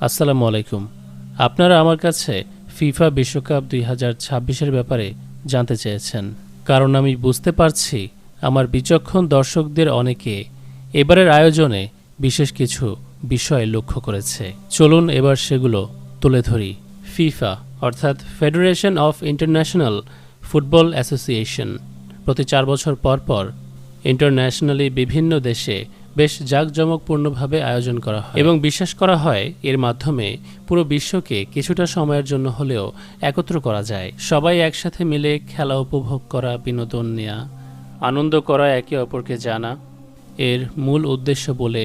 আসসালামু আলাইকুম। আপনারা আমার কাছে ফিফা বিশ্বকাপ 2026-এর ব্যাপারে জানতে চেয়েছেন, কারণ আমি বুঝতে পারছি আমার বিচক্ষণ দর্শকদের অনেকে এবারের আয়োজনে বিশেষ কিছু বিষয় লক্ষ্য করেছে। চলুন এবার সেগুলো তুলে ধরি। ফিফা অর্থাৎ federation of international football association প্রতি 4 বছর পর পর ইন্টারন্যাশনালি বিভিন্ন দেশে বেশ জাঁকজমকপূর্ণভাবে আয়োজন করা হয় এবং বিশ্বাস করা হয় এর মাধ্যমে পুরো বিশ্বকে কিছুটা সময়ের জন্য হলেও একত্র করা যায়। সবাই একসাথে মিলে খেলা উপভোগ করা, বিনোদন নেওয়া, আনন্দ করা, একে অপরকে জানা এর মূল উদ্দেশ্য বলে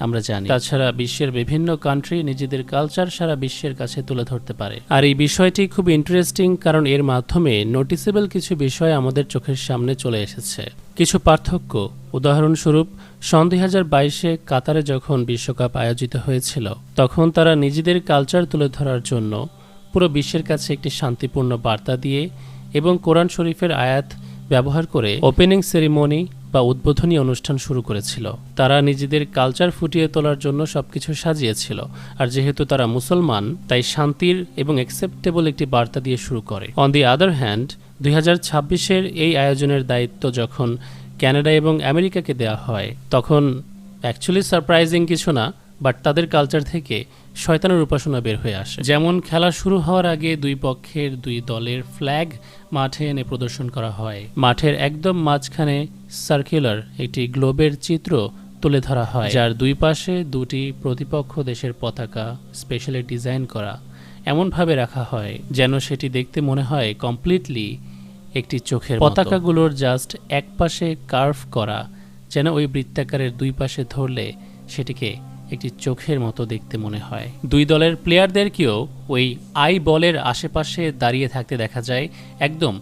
আমরা জানি। তাছাড়া বিশ্বের বিভিন্ন কান্ট্রি নিজেদের কালচার সারা বিশ্বের কাছে তুলে ধরতে পারে। আর এই বিষয়টি খুব ইন্টারেস্টিং, কারণ এর মাধ্যমে নোটিসেবল কিছু বিষয় আমাদের চোখের সামনে চলে এসেছে। কিছু পার্থক্য, উদাহরণস্বরূপ 2022-এ কাতারে যখন বিশ্বকাপ আয়োজিত হয়েছিল, তখন তারা নিজেদের কালচার তুলে ধরার জন্য পুরো বিশ্বের কাছে একটি শান্তিপূর্ণ বার্তা দিয়ে এবং কোরআন শরীফের আয়াত ব্যবহার করে ওপেনিং সেরিমনি বা উদ্বোধনী অনুষ্ঠান শুরু করেছিল। তারা নিজেদের কালচার ফুটিয়ে তোলার জন্য সবকিছু সাজিয়েছিল, আর যেহেতু তারা মুসলমান তাই শান্তির এবং অ্যাকসেপ্টেবল একটি বার্তা দিয়ে শুরু করে। অন দি আদার হ্যান্ড 2026-এর এই আয়োজনের দায়িত্ব যখন কানাডা এবং আমেরিকাকে দেওয়া হয়, তখন অ্যাকচুয়ালি সারপ্রাইজিং কিছু না, বাট তাদের কালচার থেকে শয়তানের উপাসনা বের হয়ে আসে। যেমন খেলা শুরু হওয়ার আগে দুই পক্ষের দুই দলের ফ্ল্যাগ মাঠে এনে প্রদর্শন করা হয়। মাঠের একদম মাঝখানে সার্কুলার একটি গ্লোবের চিত্র তুলে ধরা হয়, যার দুই পাশে দুটি প্রতিপক্ষ দেশের পতাকা স্পেশালি ডিজাইন করা এমনভাবে রাখা হয় যেন সেটি দেখতে মনে হয় কমপ্লিটলি একটি চোখের। পতাকাগুলোর জাস্ট এক পাশে কার্ভ করা, যেন ওই বৃত্তাকারের দুই পাশে ধরলে সেটিকে একটি চোখের মতো দেখতে মনে হয়। দুই দলের প্লেয়ারদেরকেও ওই আই বলের আশেপাশে দাঁড়িয়ে থাকতে দেখা যায় একদম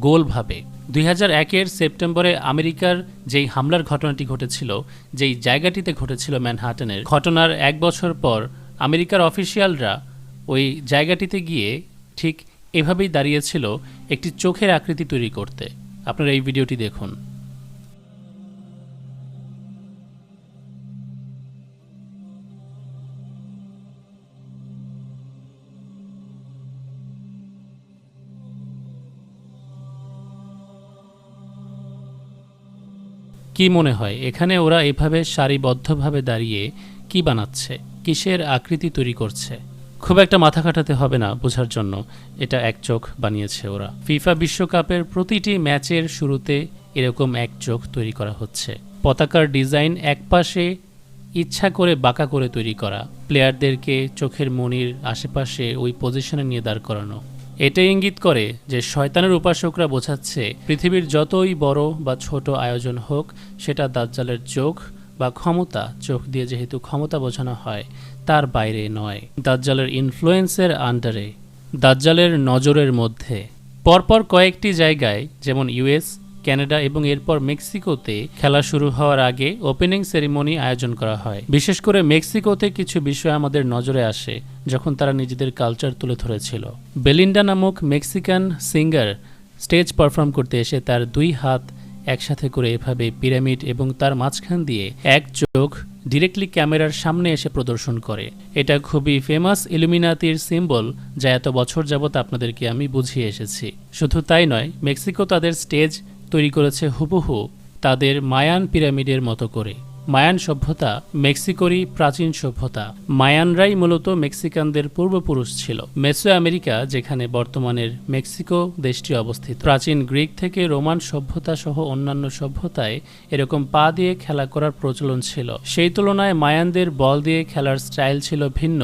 গোলভাবে। 2001-এর সেপ্টেম্বরে আমেরিকার যেই হামলার ঘটনাটি ঘটেছিল, যেই জায়গাটিতে ঘটেছিল ম্যানহাটনের, ঘটনার 1 বছর পর আমেরিকার অফিসিয়ালরা ওই জায়গাটিতে গিয়ে ঠিক এভাবেই দাঁড়িয়েছিল একটি চোখের আকৃতি তৈরি করতে। আপনারা এই ভিডিওটি দেখুন। কি মনে হয় এখানে ওরা এভাবে সারিবদ্ধভাবে দাঁড়িয়ে কি বানাচ্ছে, কিসের আকৃতি তৈরি করছে? খুব একটা মাথা খাটাতে হবে না বোঝার জন্য, এটা এক চোখ বানিয়েছে ওরা। ফিফা বিশ্বকাপের প্রতিটি ম্যাচের শুরুতে এরকম এক চোখ তৈরি করা হচ্ছে। পতাকার ডিজাইন একপাশে ইচ্ছা করে বাঁকা করে তৈরি করা, প্লেয়ারদেরকে চোখের মণির আশেপাশে ওই পজিশনে নিয়ে দাঁড় করানো। এটাই ইঙ্গিত করে যে শয়তানের উপাসকরা বোঝাচ্ছে পৃথিবীর যতই বড় বা ছোট আয়োজন হোক, সেটা দাজ্জালের চোখ বা ক্ষমতা, চোখ দিয়ে যেহেতু ক্ষমতা বোঝানো হয়, তার বাইরে নয়, দাজ্জালের ইনফ্লুয়েন্সের আন্ডারে, দাজ্জালের নজরের মধ্যে। পরপর কয়েকটি জায়গায় যেমন ইউএস, কানাডা এবং এরপর মেক্সিকোতে খেলা শুরু হওয়ার আগে ওপেনিং সেরিমনি আয়োজন করা হয়। বিশেষ করে মেক্সিকোতে কিছু বিষয় আমাদের নজরে আসে যখন তারা নিজেদের কালচার তুলে ধরেছিল। বেলিন্ডা নামক মেক্সিকান সিঙ্গার স্টেজ পারফর্ম করতে এসে তার দুই হাত একসাথে করে এভাবে পিরামিড এবং তার মাঝখান দিয়ে এক চোখ ডিরেক্টলি ক্যামেরার সামনে এসে প্রদর্শন করে। এটা খুবই ফেমাস ইলুমিনাতির সিম্বল, যা এত বছর যাবৎ আপনাদেরকে আমি বুঝিয়ে এসেছি। শুধু তাই নয়, মেক্সিকো তাদের স্টেজ তৈরি করেছে হুবহু তাদের মায়ান পিরামিডের মতো করে। মায়ান সভ্যতা মেক্সিকোরই প্রাচীন সভ্যতা। মায়ানরাই মূলত মেক্সিকানদের পূর্বপুরুষ ছিল। মেসো আমেরিকা, যেখানে বর্তমানের মেক্সিকো দেশটি অবস্থিত, প্রাচীন গ্রিক থেকে রোমান সভ্যতা সহ অন্যান্য সভ্যতায় এরকম পা দিয়ে খেলা করার প্রচলন ছিল। সেই তুলনায় মায়ানদের বল দিয়ে খেলার স্টাইল ছিল ভিন্ন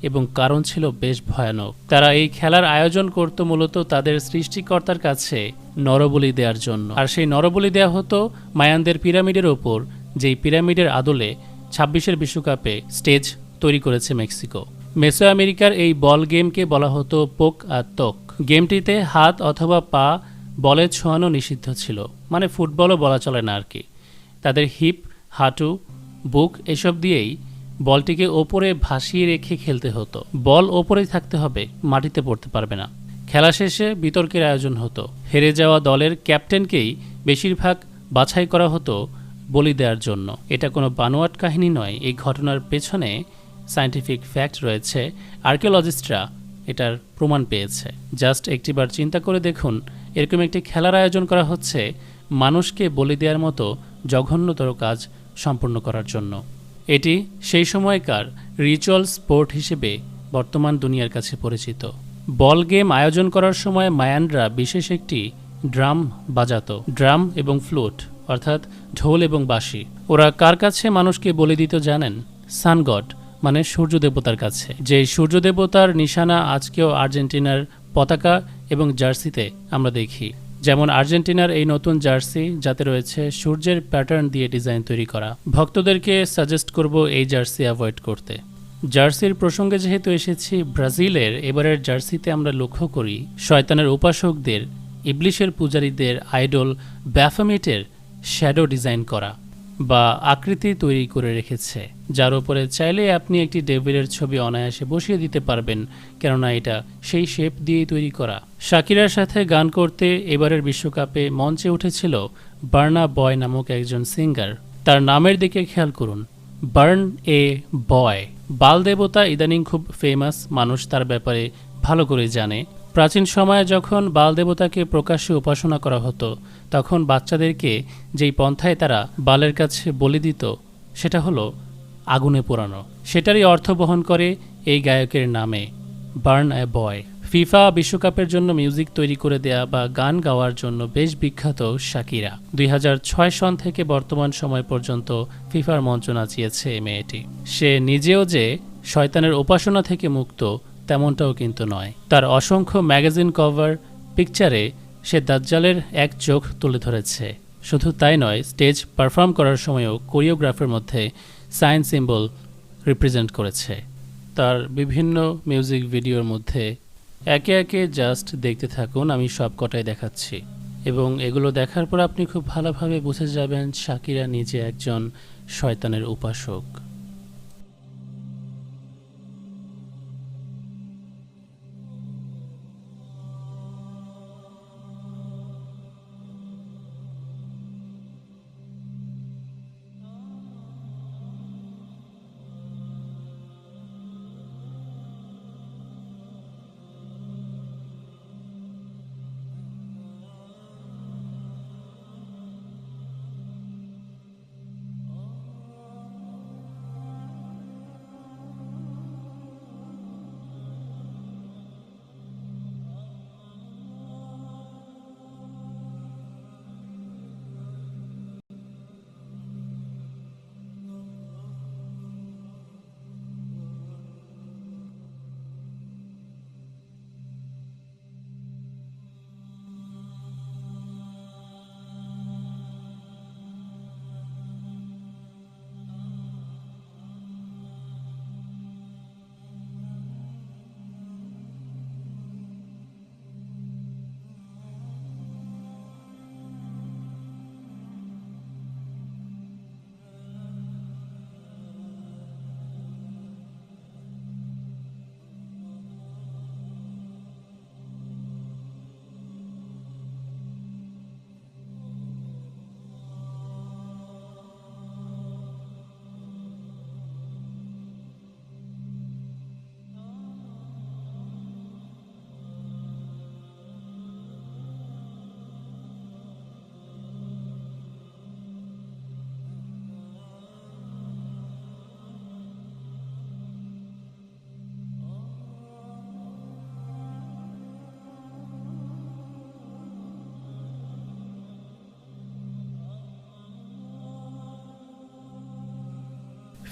এবং কারণ ছিল বেশ ভয়ানক। তারা এই খেলার আয়োজন করত মূলত তাদের সৃষ্টিকর্তার কাছে নরবলি দেওয়ার জন্য, আর সেই নরবলি দেওয়া হতো মায়ানদের পিরামিডের ওপর, যেই পিরামিডের আদলে 26-এর বিশ্বকাপে স্টেজ তৈরি করেছে মেক্সিকো। মেসো আমেরিকার এই বল গেমকে বলা হতো পোক আর তোক। গেমটিতে হাত অথবা পা বলে ছোঁয়ানো নিষিদ্ধ ছিল, মানে ফুটবলও বলা চলে না আর কি। তাদের হিপ, হাঁটু, বুক এসব দিয়েই বলটিকে ওপরে ভাসিয়ে রেখে খেলতে হতো। বল ওপরেই থাকতে হবে, মাটিতে পড়তে পারবে না। খেলা শেষে বিতর্কের আয়োজন হতো। হেরে যাওয়া দলের ক্যাপ্টেনকেই বেশিরভাগ বাছাই করা হতো বলি দেওয়ার জন্য। এটা কোনো বানোয়াট কাহিনী নয়। এই ঘটনার পেছনে সায়েন্টিফিক ফ্যাক্ট রয়েছে, আর্কিওলজিস্টরা এটার প্রমাণ পেয়েছে। জাস্ট একটিবার চিন্তা করে দেখুন, এরকম একটি খেলার আয়োজন করা হচ্ছে মানুষকে বলি দেওয়ার মতো জঘন্যতর কাজ সম্পূর্ণ করার জন্য। এটি সেই সময়কার রিচুয়াল স্পোর্ট হিসেবে বর্তমান দুনিয়ার কাছে পরিচিত। বল গেম আয়োজন করার সময় মায়ানরা বিশেষ একটি ড্রাম বাজাতো, ড্রাম এবং ফ্লুট অর্থাৎ ঢোল এবং বাঁশি। ওরা কার কাছে মানুষকে বলি দিত জানেন? সানগড মানে সূর্য দেবতার কাছে। যে সূর্য দেবতার নিশানা আজকেও আর্জেন্টিনার পতাকা এবং জার্সিতে আমরা দেখি। যেমন আর্জেন্টিনার এই নতুন জার্সি যাতে রয়েছে সূর্যের প্যাটার্ন দিয়ে ডিজাইন তৈরি করা। ভক্তদেরকে সাজেস্ট করব এই জার্সি অ্যাভয়েড করতে। জার্সির প্রসঙ্গে যেহেতু এসেছি, ব্রাজিলের এবারের জার্সিতে আমরা লক্ষ্য করি শয়তানের উপাসকদের, ইবলিশের পূজারীদের আইডল ব্যাফোমেটের শ্যাডো ডিজাইন করা বা আকৃতি তৈরি করে রেখেছে, যার উপরে চাইলে আপনি একটি ডেভিলের ছবি অনায়াসে বসিয়ে দিতে পারবেন, কেননা এটা সেই শেপ দিয়েই তৈরি করা। শাকিরার সাথে গান করতে এবারের বিশ্বকাপে মঞ্চে উঠেছিল বার্না বয় নামক একজন সিঙ্গার। তার নামের দিকে খেয়াল করুন, বার্ন এ বয়। বাল দেবতা ইদানিং খুব ফেমাস, মানুষ তার ব্যাপারে ভালো করে জানে। প্রাচীন সময়ে যখন বাল দেবতাকে প্রকাশ্যে উপাসনা করা হতো, তখন বাচ্চাদেরকে যেই পন্থায় তারা বালের কাছে বলি দিত সেটা হলো আগুনে পোড়ানো। সেটারই অর্থ বহন করে এই গায়কের নামে বার্ন এ বয়। ফিফা বিশ্বকাপের জন্য মিউজিক তৈরি করে দেয়া বা গান গাওয়ার জন্য বেশ বিখ্যাত শাকিরা। 2006 সন থেকে বর্তমান সময় পর্যন্ত ফিফার মঞ্চ নাচিয়েছে এই মেয়েটি। সে নিজেও যে শয়তানের উপাসনা থেকে মুক্ত তেমনটাও কিন্তু নয়। তার অসংখ্য ম্যাগাজিন কভার পিকচারে সে দাজ্জালের এক চোখ তুলে ধরেছে। শুধু তাই নয়, স্টেজ পারফর্ম করার সময়ও কোরিওগ্রাফের মধ্যে সাইন সিম্বল রিপ্রেজেন্ট করেছে। তার বিভিন্ন মিউজিক ভিডিওর মধ্যে একে একে জাস্ট দেখতে থাকুন, আমি সব কটাই দেখাচ্ছি এবং এগুলো দেখার পর আপনি খুব ভালোভাবে বুঝে যাবেন শাকিরা নিজে একজন শয়তানের উপাসক।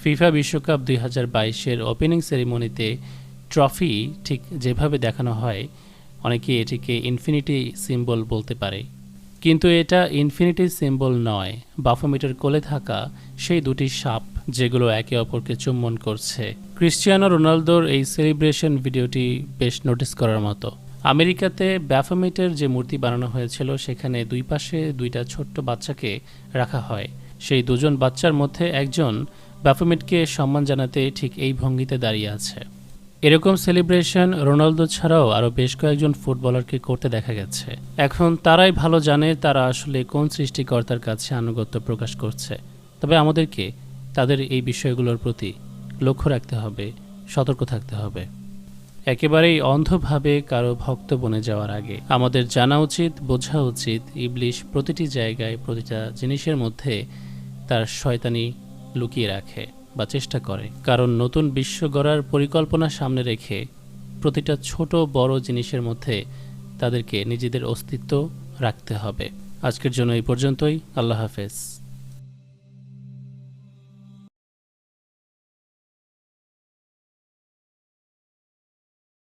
ফিফা বিশ্বকাপ 2022-এর ওপেনিং সেরিমনিতে ট্রফি ঠিক যেভাবে দেখানো হয়, অনেকে এটিকে ইনফিনিটি সিম্বল বলতে পারে, কিন্তু এটা ইনফিনিটি সিম্বল নয়। বাফোমেটের কোলে থাকা সেই দুটি সাপ যেগুলো একে অপরকে চুম্বন করছে। ক্রিশ্চিয়ানো রোনালদোর এই সেলিব্রেশন ভিডিওটি বেশ নোটিস করার মতো। আমেরিকাতে ব্যাফোমেটের যে মূর্তি বানানো হয়েছিল সেখানে দুই পাশে দুইটা ছোট্ট বাচ্চাকে রাখা হয়। সেই দুজন বাচ্চার মধ্যে একজন ব্যাফোমেটকে সম্মান জানাতে ঠিক এই ভঙ্গিতে দাঁড়িয়ে আছে। এরকম সেলিব্রেশন রোনালদো ছাড়াও আরও বেশ কয়েকজন ফুটবলারকে করতে দেখা গেছে। এখন তারাই ভালো জানে তারা আসলে কোন সৃষ্টিকর্তার কাছে আনুগত্য প্রকাশ করছে। তবে আমাদেরকে তাদের এই বিষয়গুলোর প্রতি লক্ষ্য রাখতে হবে, সতর্ক থাকতে হবে। একেবারেই অন্ধভাবে কারো ভক্ত বনে যাওয়ার আগে আমাদের জানা উচিত, বোঝা উচিত, ইবলিশ প্রতিটি জায়গায়, প্রতিটা জিনিসের মধ্যে তার শয়তানি লুকিয়ে রাখে বা চেষ্টা করে। কারণ নতুন বিশ্ব গড়ার পরিকল্পনা সামনে রেখে প্রতিটা ছোট বড় জিনিসের মধ্যে তাদেরকে নিজেদের অস্তিত্ব রাখতে হবে। আজকের জন্য এই পর্যন্তই। আল্লাহ হাফেজ।